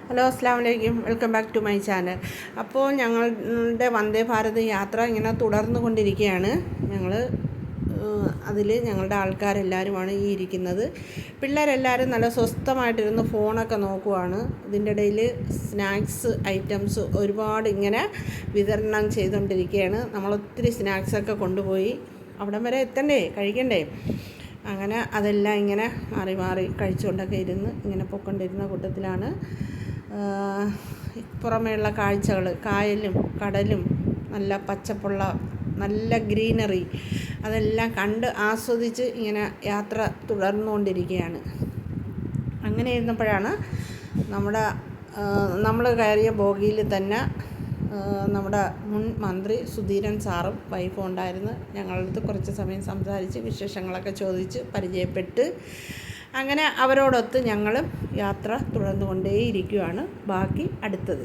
Hello അസ്സാം വലൈക്കും, welcome back to my channel. അപ്പോൾ ഞങ്ങളുടെ വന്ദേ ഭാരത് യാത്ര ഇങ്ങനെ തുടർന്നു കൊണ്ടിരിക്കുകയാണ്. അതിൽ ഞങ്ങളുടെ ആൾക്കാരെല്ലാവരുമാണ് ഈ ഇരിക്കുന്നത്. പിള്ളേരെല്ലാവരും നല്ല സ്വസ്ഥമായിട്ടിരുന്ന് ഫോണൊക്കെ നോക്കുവാണ്. ഇതിൻ്റെ ഇടയിൽ സ്നാക്സ് ഐറ്റംസ് ഒരുപാട് ഇങ്ങനെ വിതരണം ചെയ്തുകൊണ്ടിരിക്കുകയാണ്. നമ്മളൊത്തിരി സ്നാക്സൊക്കെ കൊണ്ടുപോയി അവിടം വരെ എത്തണ്ടേ, കഴിക്കണ്ടേ. അങ്ങനെ അതെല്ലാം ഇങ്ങനെ മാറി മാറി കഴിച്ചുകൊണ്ടൊക്കെ ഇരുന്ന് ഇങ്ങനെ പൊയ്ക്കൊണ്ടിരുന്ന കൂട്ടത്തിലാണ് പുറമേയുള്ള കാഴ്ചകൾ, കായലും കടലും നല്ല പച്ചപ്പുള്ള നല്ല ഗ്രീനറി, അതെല്ലാം കണ്ട് ആസ്വദിച്ച് ഇങ്ങനെ യാത്ര തുടർന്നുകൊണ്ടിരിക്കുകയാണ്. അങ്ങനെ ഇരുന്നപ്പോഴാണ് നമ്മൾ കയറിയ ബോഗിയിൽ തന്നെ നമ്മുടെ മുൻ മന്ത്രി സുധീരൻ സാറും വൈഫും ഉണ്ടായിരുന്നു. ഞങ്ങളുടെ അടുത്ത് കുറച്ച് സമയം സംസാരിച്ച് വിശേഷങ്ങളൊക്കെ ചോദിച്ച് പരിചയപ്പെട്ട് അങ്ങനെ അവരോടൊത്ത് ഞങ്ങൾ യാത്ര തുടർന്നുകൊണ്ടേയിരിക്കുകയാണ്. ബാക്കി അടുത്തത്.